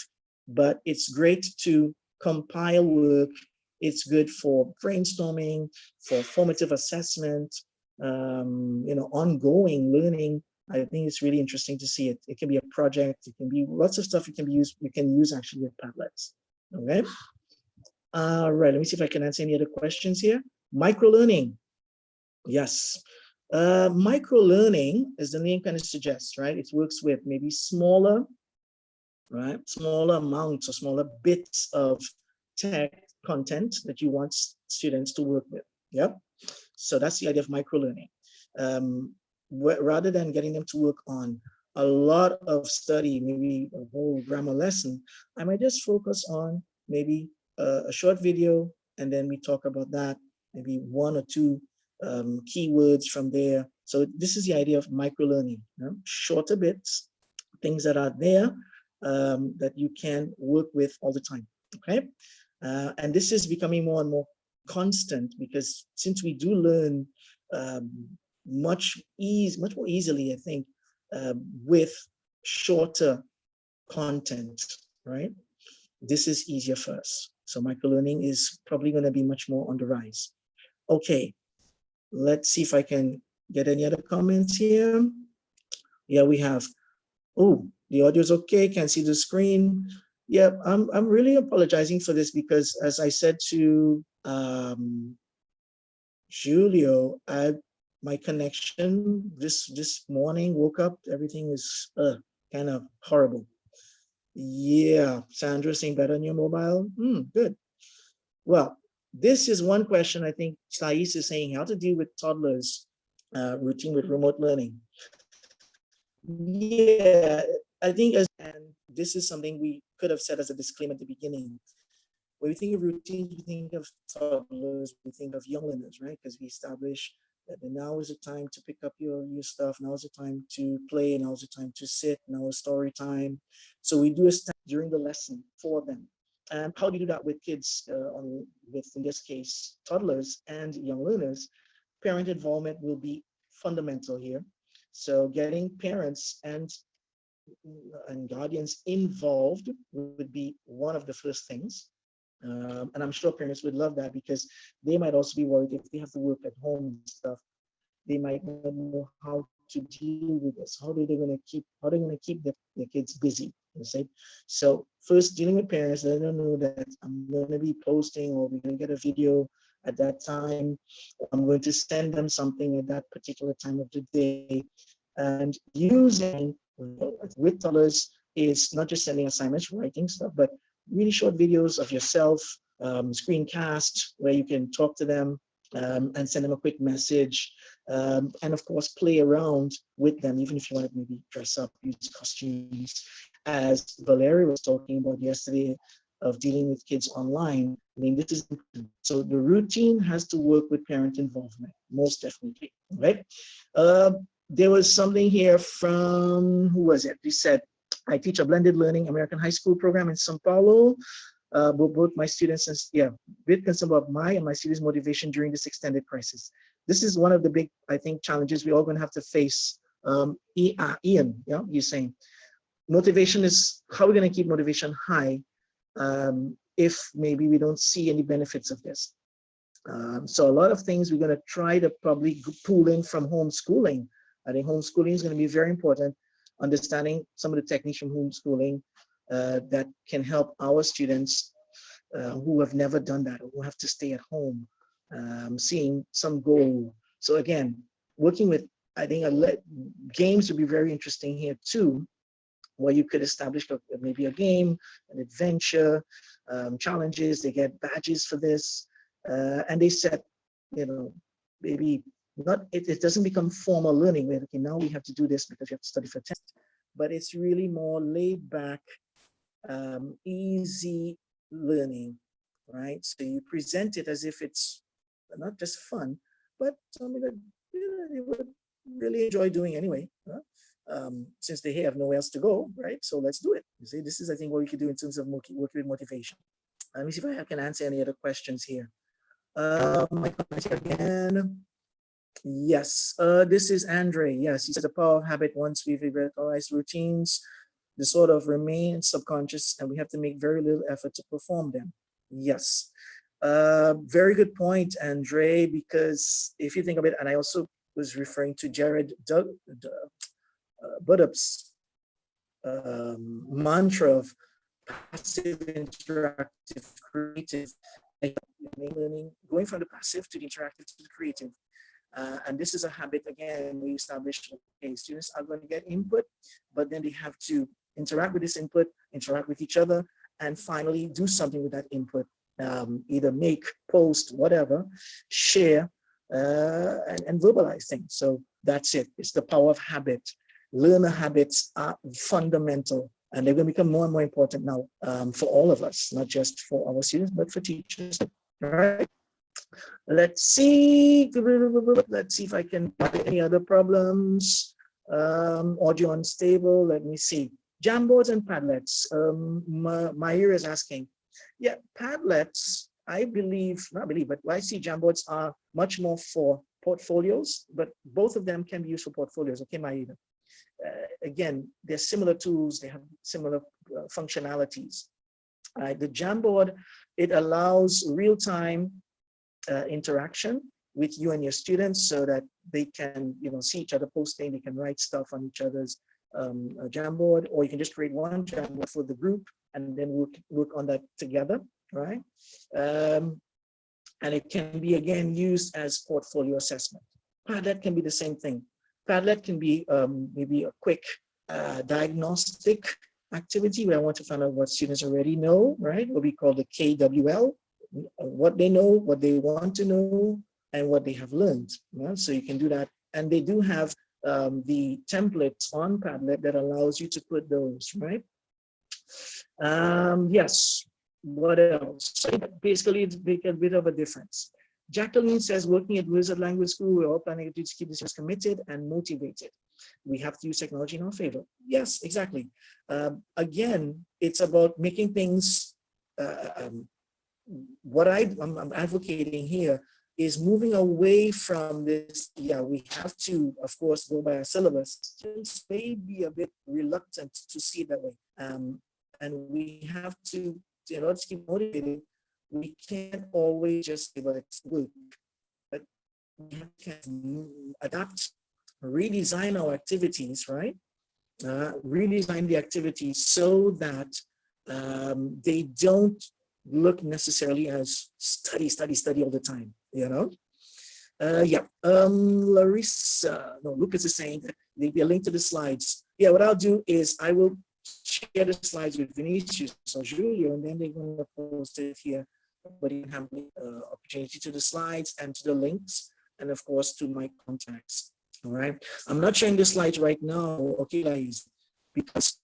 but it's great to compile work. It's good for brainstorming, for formative assessment, ongoing learning, I think it's really interesting to see it. It can be a project. It can be lots of stuff you can use actually with Padlets. Okay. All right. Let me see if I can answer any other questions here. Micro-learning. Yes. Micro-learning, as the name kind of suggests, right? It works with maybe smaller, right? Smaller amounts or smaller bits of tech content that you want students to work with. Yep. So that's the idea of micro-learning. Rather than getting them to work on a lot of study, maybe a whole grammar lesson, I might just focus on maybe a short video, and then we talk about that, maybe one or two keywords from there. So this is the idea of micro-learning, shorter bits, things that are there that you can work with all the time, okay? And this is becoming more and more constant, because since we do learn much more easily, I think, with shorter content, right? This is easier for us. So microlearning is probably going to be much more on the rise. Okay, let's see if I can get any other comments here. Yeah, we have, oh, the audio is okay, can't see the screen. Yeah, I'm really apologizing for this, because as I said to Julio, my connection this morning, woke up, everything is kind of horrible. Yeah, Sandra saying better on your mobile. Good. Well, this is one question I think Thais is saying, how to deal with toddlers routine with remote learning. Yeah, I think and this is something we could have said as a disclaimer at the beginning. When we think of routines, we think of toddlers, we think of young learners, right? Because we establish that now is the time to pick up your stuff, now is the time to play, now is the time to sit, now is story time. So we do a step during the lesson for them. And how do you do that with kids, with, in this case, toddlers and young learners? Parent involvement will be fundamental here. So getting parents and guardians involved would be one of the first things. And I'm sure parents would love that, because they might also be worried if they have to work at home and stuff. They might not know how to deal with this. How are they going to keep their kids busy? You see? So first, dealing with parents, let them know that I'm going to be posting, or we're going to get a video at that time. I'm going to send them something at that particular time of the day. And using with toddlers is not just sending assignments, writing stuff, but really short videos of yourself, screencast where you can talk to them and send them a quick message, and of course play around with them, even if you want to maybe dress up, use costumes, as Valeria was talking about yesterday, of dealing with kids online. I mean, this is so the routine has to work with parent involvement, most definitely, right? There was something here from, who was it? He said, I teach a blended learning American high school program in Sao Paulo. Both my students, bit concerned about my and my students' motivation during this extended crisis. This is one of the big, I think, challenges we're all going to have to face. Ian, yeah, you're saying motivation is, how we're going to keep motivation high if maybe we don't see any benefits of this. So a lot of things we're going to try to probably pull in from homeschooling. I think homeschooling is going to be very important. Understanding some of the techniques from homeschooling that can help our students who have never done that, or who have to stay at home, seeing some goal. So again, working with, I think games would be very interesting here too, where you could establish maybe a game, an adventure, challenges. They get badges for this, and they set, maybe not, it doesn't become formal learning where, okay, now we have to do this because you have to study for a test, but it's really more laid back, easy learning, right? So you present it as if it's not just fun, but something that they would really enjoy doing anyway, since they have nowhere else to go, right? So let's do it. You see, this is, I think, what we could do in terms of working with motivation. Let me see if I can answer any other questions here. My comments here again. Yes, this is Andre. Yes, he says the power of habit. Once we've radicalized routines, they sort of remain subconscious, and we have to make very little effort to perform them. Yes, very good point, Andre, because if you think of it, and I also was referring to Jared Budup's mantra of passive, interactive, creative, learning, going from the passive to the interactive to the creative. And this is a habit, again, we established, okay, students are going to get input, but then they have to interact with this input, interact with each other, and finally do something with that input, either make, post, whatever, share, and verbalize things. So that's it. It's the power of habit. Learner habits are fundamental, and they're going to become more and more important now for all of us, not just for our students, but for teachers. All right. Let's see. Let's see if I can find any other problems. Audio unstable. Let me see. Jamboards and Padlets. Mahir is asking. Yeah, Padlets, I believe, not believe, but I see Jamboards are much more for portfolios, but both of them can be used for portfolios. Okay, Mahir. Again, they're similar tools. They have similar functionalities. The Jamboard, it allows real-time interaction with you and your students so that they can, see each other posting, they can write stuff on each other's Jamboard, or you can just create one Jamboard for the group and then work on that together, right? And it can be, again, used as portfolio assessment. Padlet can be the same thing. Padlet can be maybe a quick diagnostic activity where I want to find out what students already know, right? What we call the KWL, what they know, what they want to know, and what they have learned. So you can do that. And they do have the templates on Padlet that allows you to put those, right? Yes, what else? So basically, it's a bit of a difference. Jacqueline says, working at Wizard Language School, we're all planning to keep this committed and motivated. We have to use technology in our favor. Yes, exactly. Again, it's about making things, what I'm advocating here is moving away from this, we have to, of course, go by our syllabus. Students may be a bit reluctant to see it that way. And we have to, in order to keep motivated, we can't always just say, well, it's good, but we have to adapt, redesign our activities, right? Redesign the activities so that they don't look necessarily as study all the time, Larissa, no, Lucas is saying that there'll be a link to the slides. Yeah, what I'll do is I will share the slides with Vinicius or Julio, and then they're going to post it here. But you can have the opportunity to the slides and to the links, and of course to my contacts. All right. I'm not sharing the slides right now, okay, guys, because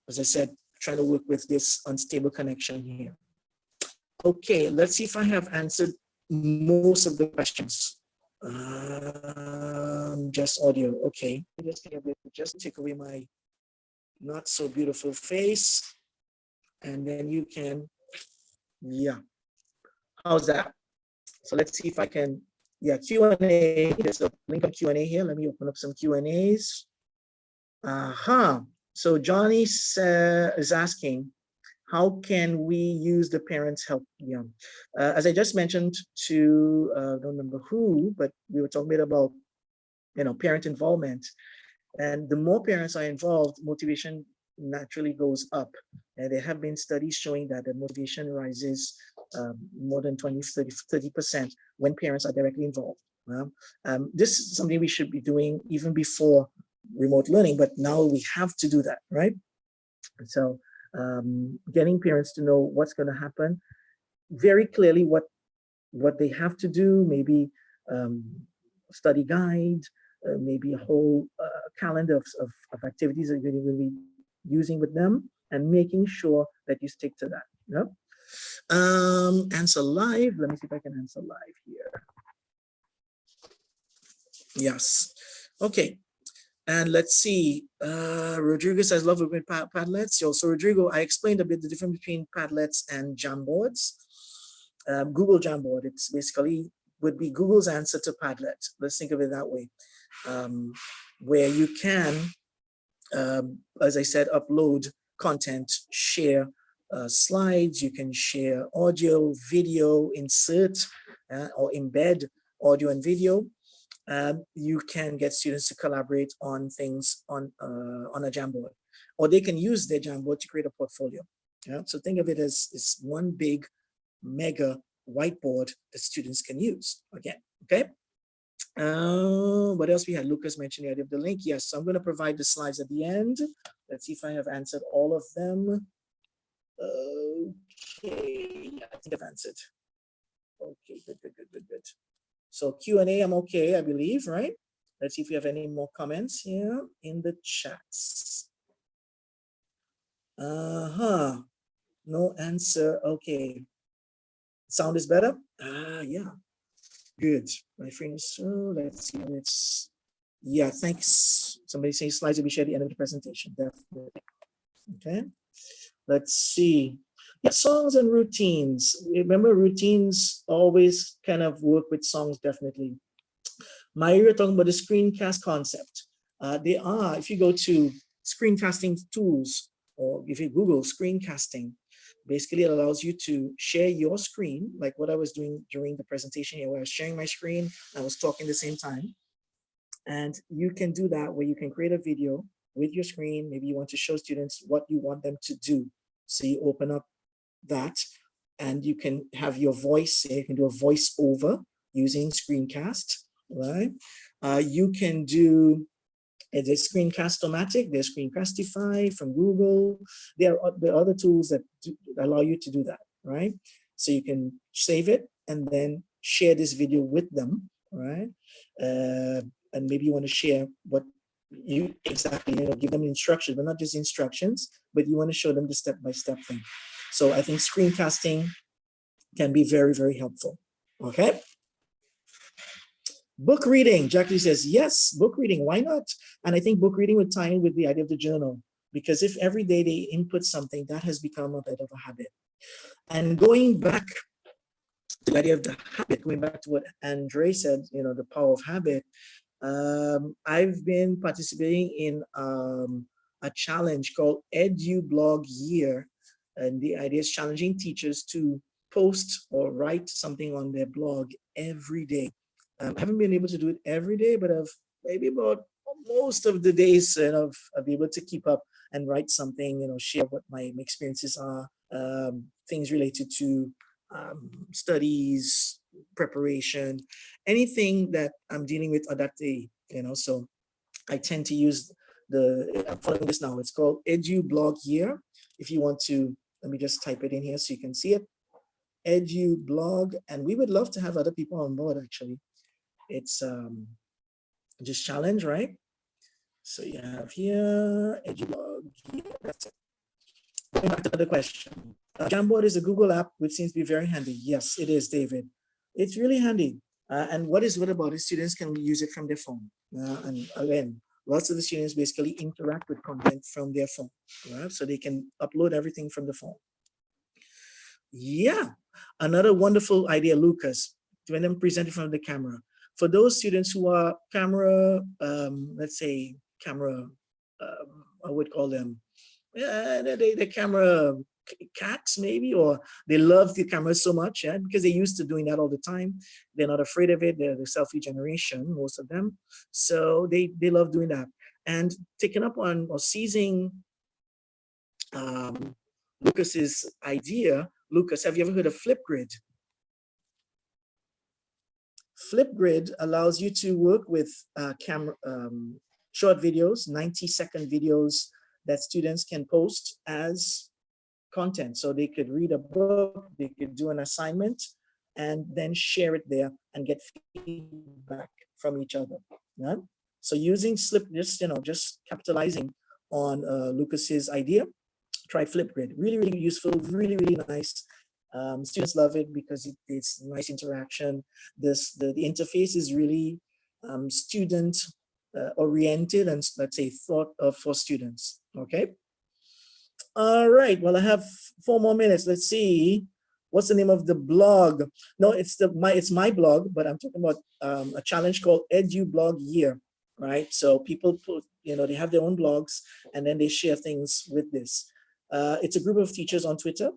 as I said, trying to work with this unstable connection here. Okay, let's see if I have answered most of the questions. Just audio. Okay. Just take away my not so beautiful face, and then you can, how's that? So let's see if I can, Q&A. There's a link on Q&A here. Let me open up some Q&As. So Johnny is asking, how can we use the parents' help? As I just mentioned to, I don't remember who, but we were talking a bit about, parent involvement. And the more parents are involved, motivation naturally goes up. And there have been studies showing that the motivation rises more than 30% when parents are directly involved. This is something we should be doing even before remote learning, but now we have to do that, right? So getting parents to know what's going to happen very clearly, what they have to do, maybe study guide, maybe a whole calendar of activities that you're going to be using with them, and making sure that you stick to that. Answer live. Let me see if I can answer live here. Yes. Okay. And let's see. Rodrigo says, love working with Padlets. So Rodrigo, I explained a bit the difference between Padlets and Jamboards. Google Jamboard, it's basically would be Google's answer to Padlet. Let's think of it that way. Where you can, as I said, upload content, share slides, you can share audio, video, insert or embed audio and video. you can get students to collaborate on things on a Jamboard, or they can use their Jamboard to create a portfolio. Yeah? So think of it as one big mega whiteboard that students can use again, okay? What else we had? Lucas mentioned the idea of the link. Yes, so I'm going to provide the slides at the end. Let's see if I have answered all of them. Okay, I think I've answered. Okay, good. So Q&A, I'm okay, I believe, right? Let's see if we have any more comments here in the chats. No answer. Okay. Sound is better? Yeah. Good. My friends. So let's see. Yeah, thanks. Somebody saying slides will be shared at the end of the presentation. Definitely. Okay. Let's see. Yeah, songs and routines. Remember, routines always kind of work with songs, definitely. Maria talking about the screencast concept. They are, if you go to screencasting tools, or if you Google screencasting, basically it allows you to share your screen, like what I was doing during the presentation here, where I was sharing my screen, I was talking at the same time. And you can do that where you can create a video with your screen. Maybe you want to show students what you want them to do. So you open up that and you can have your voice, you can do a voice over using screencast, right? You can do there's Screencast-O-Matic, there's Screencastify from Google. There are other tools that allow you to do that, right? So you can save it and then share this video with them, right? And maybe you want to share what you exactly, give them instructions, but not just instructions, but you want to show them the step-by-step thing. So I think screencasting can be very, very helpful, okay? Book reading, Jackie says, yes, book reading, why not? And I think book reading would tie in with the idea of the journal, because if every day they input something, that has become a bit of a habit. And going back to the idea of the habit, going back to what Andre said, the power of habit, I've been participating in a challenge called EduBlog Year, and the idea is challenging teachers to post or write something on their blog every day. I haven't been able to do it every day, but I've maybe about most of the days, I've been able to keep up and write something, share what my experiences are, things related to studies, preparation, anything that I'm dealing with on that day, so I tend to use I'm following this now. It's called EduBlog Year. If you want to, let me just type it in here so you can see it. EduBlog, and we would love to have other people on board actually. It's just challenge, right? So you have here, EduBlog, that's it. Going back to the question. Jamboard is a Google app, which seems to be very handy. Yes, it is, David. It's really handy. And what is good about it, students can use it from their phone. And again, lots of the students basically interact with content from their phone, right? So they can upload everything from the phone. Yeah, another wonderful idea, Lucas, when I'm presenting from the camera. For those students who are camera, let's say camera, I would call them, the camera cats maybe, or they love the camera so much, yeah, because they're used to doing that all the time. They're not afraid of it. They're the selfie generation, most of them. So they love doing that. And taking up on or seizing Lucas's idea. Lucas, have you ever heard of Flipgrid? Flipgrid allows you to work with short videos, 90-second videos that students can post as content. So they could read a book, they could do an assignment, and then share it there and get feedback from each other. Yeah? So using just capitalizing on Lucas's idea, try Flipgrid. Really, really useful, really, really nice. Students love it because it's nice interaction. The interface is really student oriented and, let's say, thought of for students. Okay. All right. Well, I have 4 more minutes. Let's see. What's the name of the blog? No, it's my blog, but I'm talking about a challenge called EduBlog Year. Right. So people put, they have their own blogs and then they share things with this. It's a group of teachers on Twitter,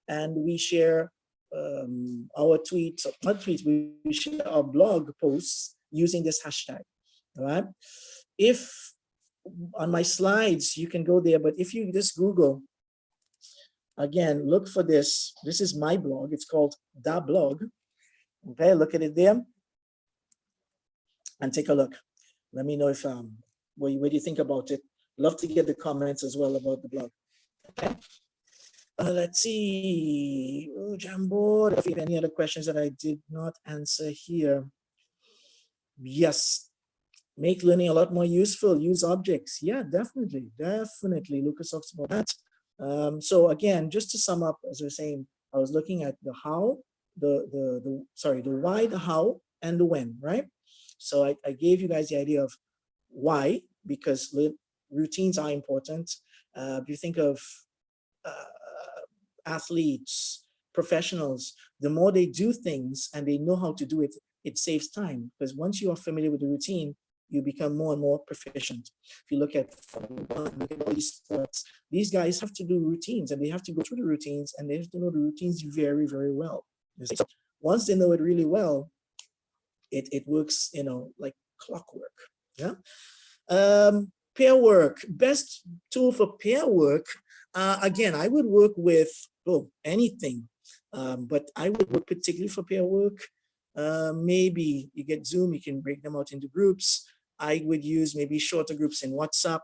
and we share our tweets, not tweets, we share our blog posts using this hashtag. All right. If on my slides, you can go there, but if you just Google, again, look for this. This is my blog. It's called Da Blog. Okay, look at it there and take a look. Let me know if what do you think about it. Love to get the comments as well about the blog. Okay. Let's see. Oh, Jamboard. If you have any other questions that I did not answer here. Yes. Make learning a lot more useful. Use objects. Yeah, definitely. Definitely. Lucas talks about that. So again, just to sum up, as I was saying, I was looking at the how, the why, the how, and the when, right? So I gave you guys the idea of why, because routines are important. If you think of athletes, professionals, the more they do things and they know how to do it, it saves time, because once you are familiar with the routine, you become more and more proficient. If you look at all these sports, these guys have to do routines and they have to go through the routines and they have to know the routines very, very well. So once they know it really well, it works, like clockwork. Yeah. Pair work, best tool for pair work. Again, I would work with anything, but I would work particularly for pair work. Maybe you get Zoom, you can break them out into groups. I would use maybe shorter groups in WhatsApp.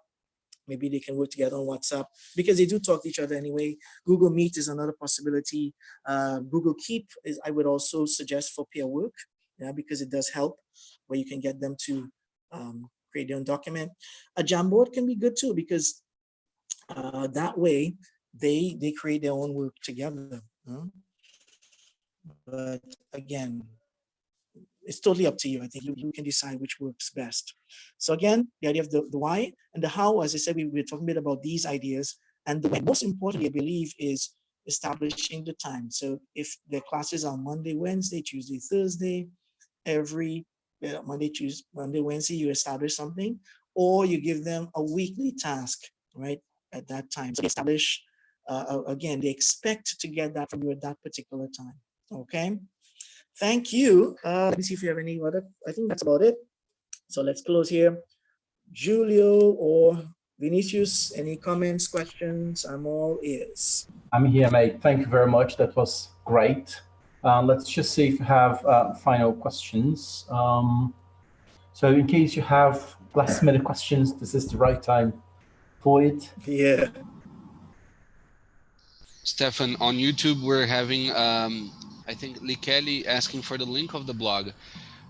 Maybe they can work together on WhatsApp because they do talk to each other anyway. Google Meet is another possibility. Google Keep is, I would also suggest for peer work, yeah, because it does help where you can get them to create their own document. A Jamboard can be good too because that way they create their own work together. But again, it's totally up to you. I think you can decide which works best. So again, the idea of the why and the how, as I said, we're talking a bit about these ideas. And the most importantly, I believe, is establishing the time. So if the classes are Monday, Wednesday, Tuesday, Thursday, every Monday, Tuesday, Monday, Wednesday, you establish something, or you give them a weekly task, right, at that time. So establish, again, they expect to get that from you at that particular time, okay? Thank you. Let me see if you have any other. I think that's about it. So let's close here. Julio or Vinicius, any comments, questions? I'm all ears. I'm here, mate. Thank you very much. That was great. Let's just see if you have final questions. So in case you have last minute questions, this is the right time for it. Yeah. Stephan, on YouTube, we're having, I think, Likeli asking for the link of the blog.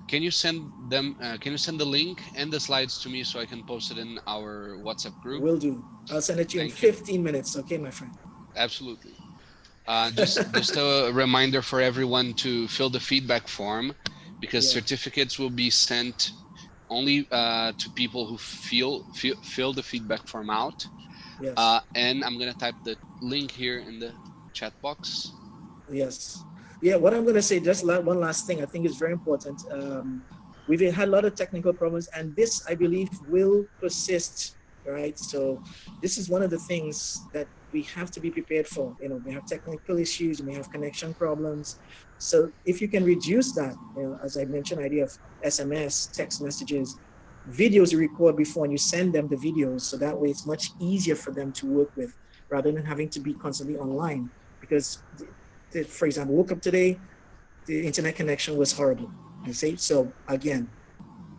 Can you send them? Can you send the link and the slides to me so I can post it in our WhatsApp group? Will do. I'll send it to you in 15 minutes. Okay, my friend. Absolutely. Just a reminder for everyone to fill the feedback form, because certificates will be sent only to people who fill the feedback form out. Yes. And I'm gonna type the link here in the chat box. Yes. Yeah, what I'm gonna say, just one last thing I think is very important. We've had a lot of technical problems, and this, I believe, will persist, right? So this is one of the things that we have to be prepared for. We have technical issues, we have connection problems. So if you can reduce that, as I mentioned, idea of SMS, text messages, videos you record before and you send them the videos, so that way it's much easier for them to work with rather than having to be constantly online. Because, for example, woke up today, the internet connection was horrible, you see? So again,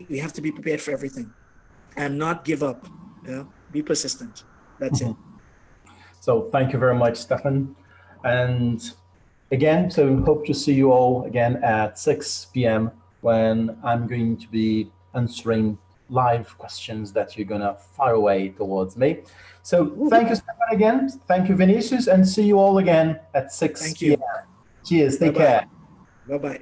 we have to be prepared for everything and not give up, be persistent. That's it. So thank you very much, Stephan. And again, so hope to see you all again at 6 p.m. when I'm going to be answering live questions that you're gonna fire away towards me. So thank you, Stephan, again. Thank you, Vinicius, and see you all again at 6 p.m. Cheers, take care. Bye-bye.